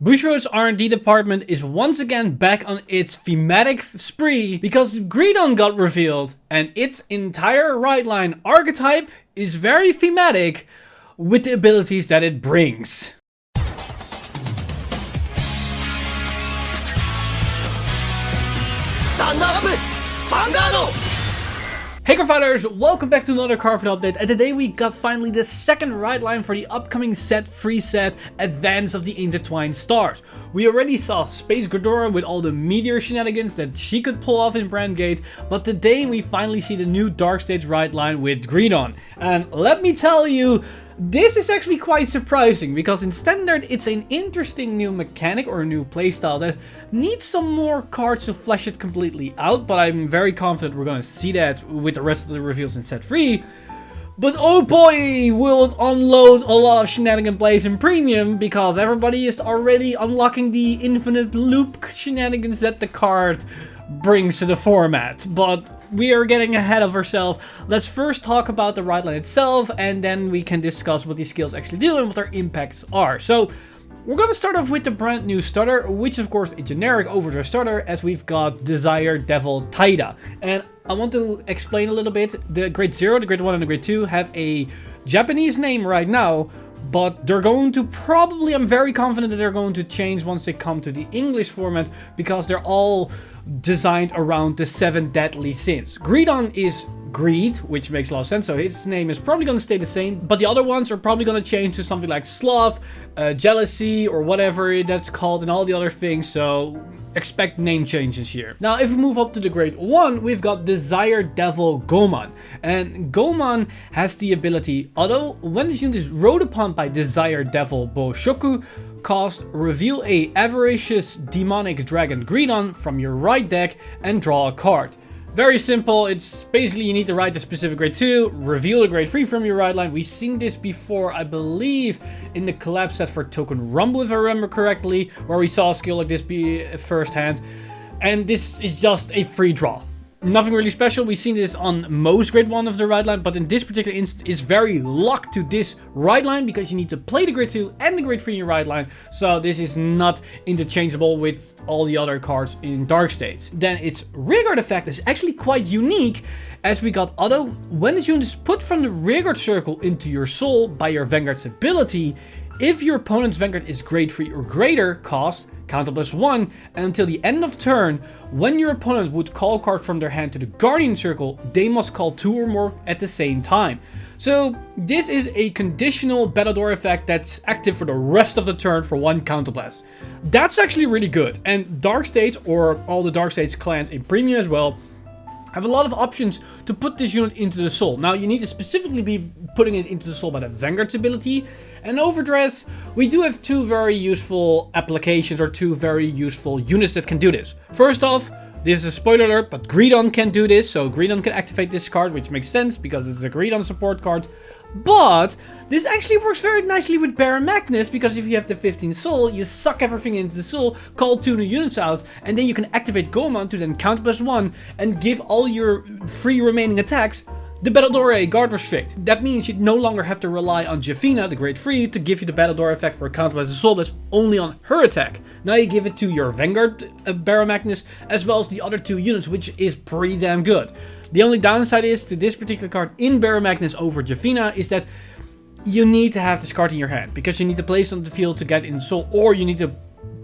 Bushiroad's R&D department is once again back on its thematic spree because Greedon got revealed and its entire right line archetype is very thematic with the abilities that it brings. Stand up! Vanguard! Hey Cardfighters, welcome back to another Cardfight update, and today we got finally the second ride line for the upcoming set 3 set Advance of the Intertwined Stars. We already saw Space Ghidorah with all the meteor shenanigans that she could pull off in Brandgate, but today we finally see the new Dark Stage ride line with Greedon. And let me tell you, this is actually quite surprising, because in Standard it's an interesting new mechanic or a new playstyle that needs some more cards to flesh it completely out, but I'm very confident we're going to see that with the rest of the reveals in set 3. But oh boy, will it unload a lot of shenanigan plays in Premium, because everybody is already unlocking the infinite loop shenanigans that the card brings to the format. But we are getting ahead of ourselves. Let's first talk about the ride line itself, and then we can discuss what these skills actually do and what their impacts are. So we're going to start off with the brand new starter, which is of course a generic overdrive starter, as we've got Desire Devil Taida. And I want to explain a little bit. The grade 0, the grade 1 and the grade 2 have a Japanese name right now, but they're going to probably, I'm very confident that they're going to change once they come to the English format, because they're all designed around the 7 deadly sins. Greedon is greed, which makes a lot of sense, so his name is probably going to stay the same, but the other ones are probably going to change to something like sloth, jealousy, or whatever that's called, and all the other things, so expect name changes here. Now, if we move up to the grade 1, we've got Desire Devil Goman, and Goman has the ability, although when this unit is rode upon by Desire Devil Boshoku, cost reveal a avaricious demonic dragon Greedon from your right deck and draw a card. Very simple. It's basically you need to write the specific grade 2, reveal a grade 3 from your ride line. We've seen this before, I believe, in the collab set for Token Rumble, if I remember correctly, where we saw a skill like this be firsthand. And this is just a free draw. Nothing really special. We've seen this on most grade 1 of the ride line, but in this particular instance, it's very locked to this ride line because you need to play the grade 2 and the grade 3 in your ride line. So this is not interchangeable with all the other cards in Dark Stage. Then its rearguard effect is actually quite unique, as we got although when this unit is put from the rearguard circle into your soul by your Vanguard's ability, if your opponent's Vanguard is grade 3 or greater, cost counter +1, and until the end of turn, when your opponent would call cards from their hand to the Guardian Circle, they must call 2 or more at the same time. So this is a conditional Battledore effect that's active for the rest of the turn for 1 counterblast. That's actually really good, and Dark Stage, or all the Dark Stage clans in Premium as well, have a lot of options to put this unit into the soul. Now, you need to specifically be putting it into the soul by the Vanguard's ability. And Overdress, we do have 2 very useful applications, or 2 very useful units that can do this. First off, this is a spoiler alert, but Greedon can do this, so Greedon can activate this card, which makes sense because it's a Greedon support card. But this actually works very nicely with Baron Magnus, because if you have the 15 soul, you suck everything into the soul, call 2 new units out, and then you can activate Goman to then count +1 and give all your 3 remaining attacks the Battledore guard restrict. That means you no longer have to rely on Javina, the grade 3, to give you the Battledore effect for a counter plus a soul that's only on her attack. Now you give it to your Vanguard Baron Magnus, as well as the other 2 units, which is pretty damn good. The only downside is to this particular card in Baron Magnus over Javina is that you need to have this card in your hand, because you need to place it on the field to get in soul, or you need to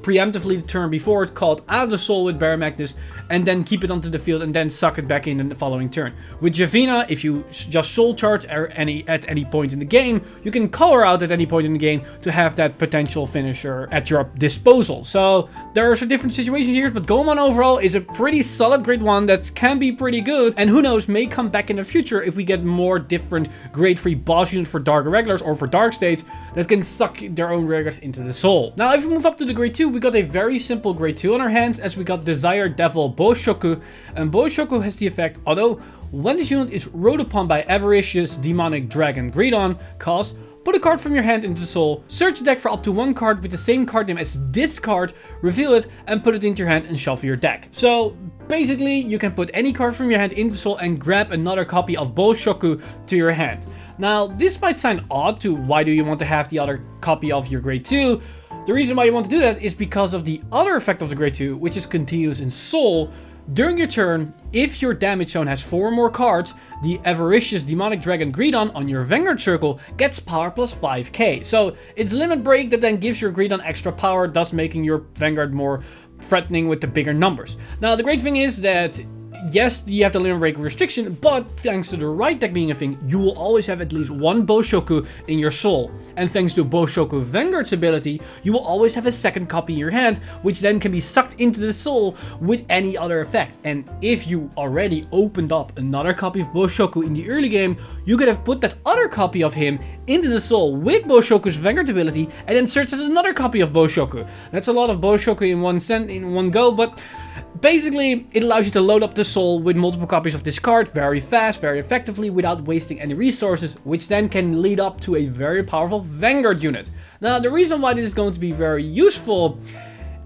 preemptively the turn before it called out of the soul with Baron Magnus, and then keep it onto the field and then suck it back in the following turn. With Javina, if you just soul charge at any point in the game, you can call her out at any point in the game to have that potential finisher at your disposal. So there are some different situations here, but Goman overall is a pretty solid grade 1 that can be pretty good, and who knows, may come back in the future if we get more different grade 3 boss units for Dark Irregulars or for Dark States that can suck their own rearguards into the soul. Now, if we move up to the grade 2, we got a very simple grade 2 on our hands, as we got Desire Devil Boshoku, and Boshoku has the effect, although when this unit is rode upon by avaricious demonic dragon Greedon, cost put a card from your hand into the soul, search the deck for up to 1 card with the same card name as this card, reveal it, and put it into your hand and shuffle your deck. So basically, you can put any card from your hand into the soul and grab another copy of Boshoku to your hand. Now, this might sound odd to why do you want to have the other copy of your grade 2, The reason why you want to do that is because of the other effect of the grade 2, which is continuous in soul. During your turn, if your damage zone has 4 or more cards, the avaricious demonic dragon Greedon on your Vanguard circle gets power plus 5k. So it's limit break that then gives your Greedon extra power, thus making your Vanguard more threatening with the bigger numbers. Now the great thing is that yes, you have the limit break restriction, but thanks to the right deck being a thing, you will always have at least one Boshoku in your soul. And thanks to Boshoku Vanguard's ability, you will always have a second copy in your hand, which then can be sucked into the soul with any other effect. And if you already opened up another copy of Boshoku in the early game, you could have put that other copy of him into the soul with Boshoku's Vanguard ability, and then search as another copy of Boshoku. That's a lot of Boshoku in one go, but basically, it allows you to load up the soul with multiple copies of this card very fast, very effectively, without wasting any resources, which then can lead up to a very powerful Vanguard unit. Now, the reason why this is going to be very useful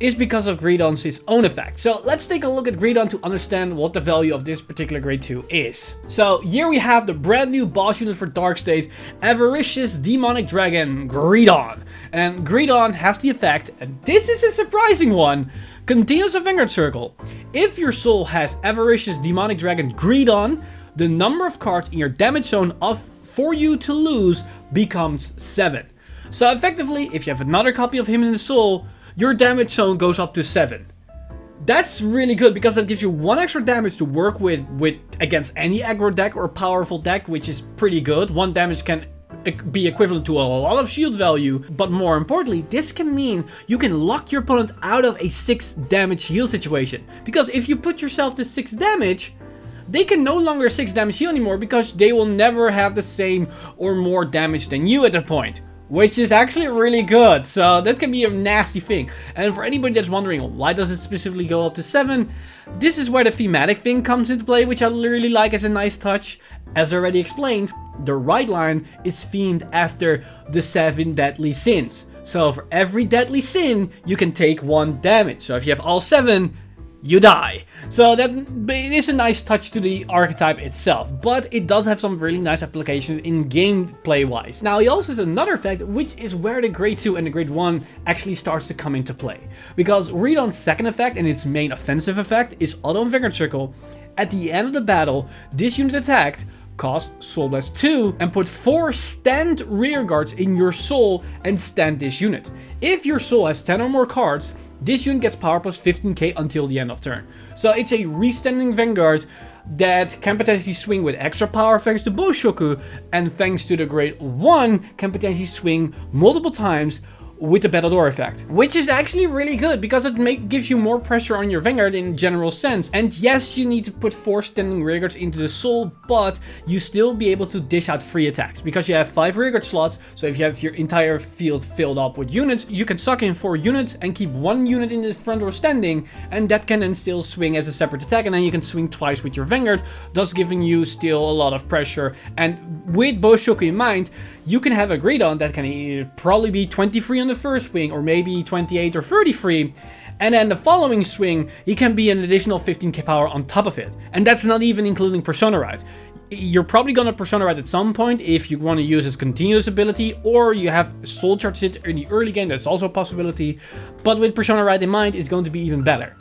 is because of Greedon's own effect. So let's take a look at Greedon to understand what the value of this particular grade 2 is. So here we have the brand new boss unit for Dark State, Avaricious Demonic Dragon Greedon. And Greedon has the effect, and this is a surprising one, continuous a Vanguard circle. If your soul has Avaricious Demonic Dragon Greedon, the number of cards in your damage zone for you to lose becomes 7. So effectively, if you have another copy of him in the soul, your damage zone goes up to 7. That's really good because that gives you 1 extra damage to work with against any aggro deck or powerful deck, which is pretty good. 1 damage can be equivalent to a lot of shield value, but more importantly, this can mean you can lock your opponent out of a 6 damage heal situation. Because if you put yourself to 6 damage, they can no longer 6 damage heal anymore because they will never have the same or more damage than you at that point. Which is actually really good, so that can be a nasty thing. And for anybody that's wondering why does it specifically go up to 7, this is where the thematic thing comes into play, which I really like as a nice touch. As already explained, the right line is themed after the 7 deadly sins. So for every deadly sin, you can take 1 damage. So if you have all 7, you die. So that is a nice touch to the archetype itself, but it does have some really nice applications in gameplay wise. Now he also has another effect, which is where the grade 2 and the grade 1 actually starts to come into play. Because Greedon's second effect and its main offensive effect is Auto and Vanguard Circle. At the end of the battle, this unit attacked, cost Soul Blast 2, and put 4 stand rear guards in your soul and stand this unit. If your soul has 10 or more cards, this unit gets power plus 15k until the end of turn. So it's a restanding Vanguard that can potentially swing with extra power thanks to Boshoku, and thanks to the grade 1 can potentially swing multiple times with the Battle Door effect. Which is actually really good because it gives you more pressure on your Vanguard in a general sense. And yes, you need to put 4 standing rearguards into the soul, but you still be able to dish out free attacks because you have 5 rearguard slots. So if you have your entire field filled up with units, you can suck in 4 units and keep 1 unit in the front row standing, and that can then still swing as a separate attack, and then you can swing twice with your Vanguard, thus giving you still a lot of pressure. And with Boshoku in mind, you can have a Greedon that can probably be 23 on the first swing, or maybe 28 or 33, and then the following swing he can be an additional 15k power on top of it, and that's not even including Persona Ride. You're probably gonna Persona Ride at some point if you want to use his continuous ability, or you have Soul Charge it in the early game, that's also a possibility, but with Persona Ride in mind, it's going to be even better.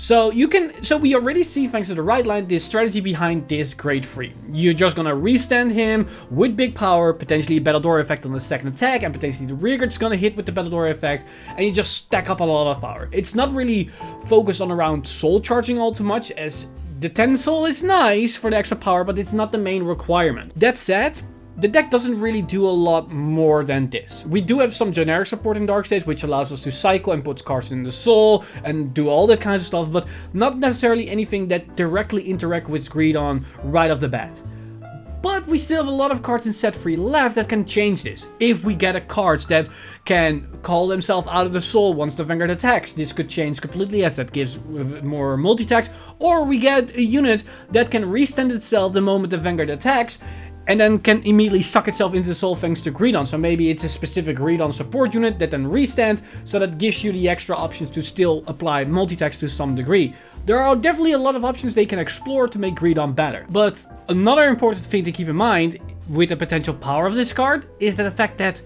So we already see, thanks to the right line, this strategy behind this grade 3. You're just gonna restand him with big power, potentially a Battle Door effect on the second attack, and potentially the rearguard's gonna hit with the Battle Door effect, and you just stack up a lot of power. It's not really focused on around soul charging all too much, as the 10 soul is nice for the extra power, but it's not the main requirement. That said, the deck doesn't really do a lot more than this. We do have some generic support in Dark Stage, which allows us to cycle and put cards in the soul and do all that kinds of stuff, but not necessarily anything that directly interact with Greedon right off the bat. But we still have a lot of cards in set 3 left that can change this. If we get a cards that can call themselves out of the soul once the Vanguard attacks, this could change completely, as that gives more multi-attacks. Or we get a unit that can restand itself the moment the Vanguard attacks, and then can immediately suck itself into the soul thanks to Greedon. So maybe it's a specific Greedon support unit that then restand, so that gives you the extra options to still apply multi-attacks to some degree. There are definitely a lot of options they can explore to make Greedon better. But another important thing to keep in mind with the potential power of this card is the fact that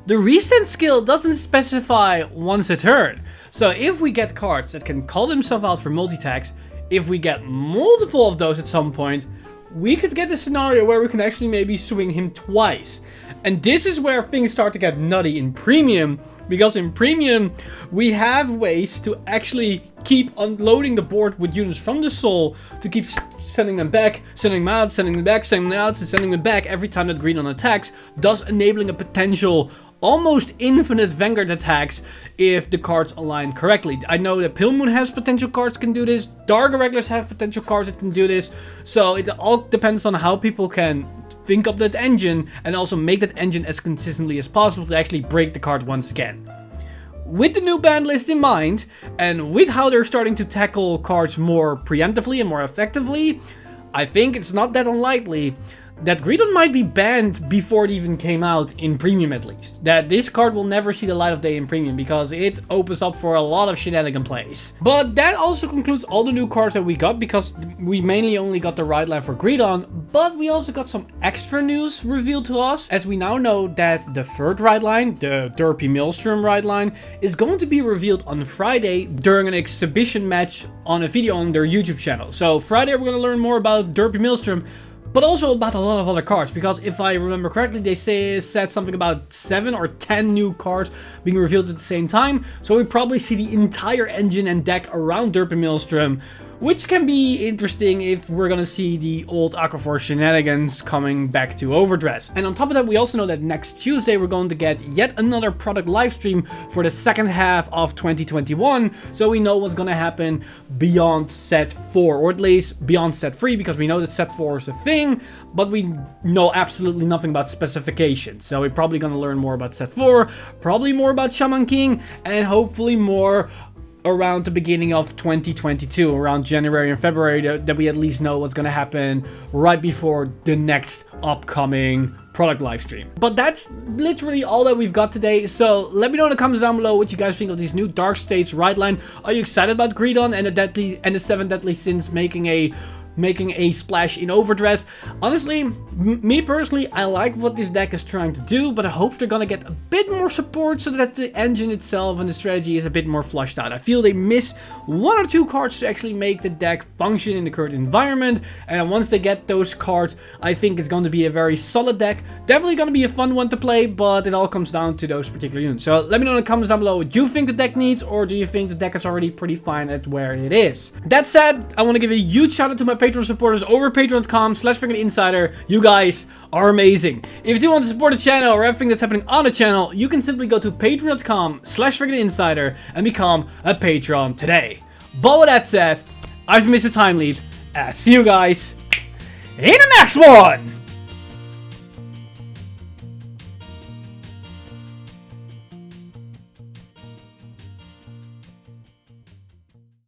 The resend skill doesn't specify once a turn. So if we get cards that can call themselves out for multi-attacks, if we get multiple of those at some point, we could get a scenario where we can actually maybe swing him twice. And this is where things start to get nutty in Premium, because in Premium, we have ways to actually keep unloading the board with units from the soul to keep sending them back, sending them out, sending them back, sending them out, and sending them back every time that Greedon attacks, thus enabling a potential almost infinite Vanguard attacks if the cards align correctly. I know that Pale Moon has potential cards that can do this, Dark Irregulars have potential cards that can do this, so it all depends on how people can think up that engine and also make that engine as consistently as possible to actually break the card once again. With the new ban list in mind, and with how they're starting to tackle cards more preemptively and more effectively, I think it's not that unlikely that Greedon might be banned before it even came out in Premium at least. That this card will never see the light of day in Premium because it opens up for a lot of shenanigan plays. But that also concludes all the new cards that we got because we mainly only got the ride line for Greedon, but we also got some extra news revealed to us as we now know that the third ride line, the Derpy Maelstrom ride line, is going to be revealed on Friday during an exhibition match on a video on their YouTube channel. So Friday we're going to learn more about Derpy Maelstrom, but also about a lot of other cards, because if I remember correctly, they said something about 7 or 10 new cards being revealed at the same time, so we probably see the entire engine and deck around Derpy Maelstrom, which can be interesting if we're gonna see the old Aquaforce shenanigans coming back to Overdress. And on top of that, we also know that next Tuesday we're going to get yet another product livestream for the second half of 2021, so we know what's gonna happen beyond set 4, or at least beyond set 3, because we know that set 4 is a thing, but we know absolutely nothing about specifications. So we're probably gonna learn more about set 4, probably more about Shaman King, and hopefully more around the beginning of 2022, around January and February, that we at least know what's gonna happen right before the next upcoming product live stream. But that's literally all that we've got today, so let me know in the comments down below what you guys think of these new Dark States ride line. Are you excited about Greedon and the 7 Deadly Sins making a splash in Overdress? Honestly, me personally, I like what this deck is trying to do, but I hope they're gonna get a bit more support so that the engine itself and the strategy is a bit more flushed out. I feel they miss 1 or 2 cards to actually make the deck function in the current environment, and once they get those cards, I think it's going to be a very solid deck. Definitely going to be a fun one to play, but it all comes down to those particular units. So let me know in the comments down below what you think the deck needs, or do you think the deck is already pretty fine at where it is? That said, I want to give a huge shout out to my Patreon supporters over patreon.com/FreakinInsider. You guys are amazing. If you do want to support the channel or everything that's happening on the channel, you can simply go to patreon.com/FreakinInsider and become a patron today. But with that said, I've been Mr. Time Lead, and I'll see you guys in the next one!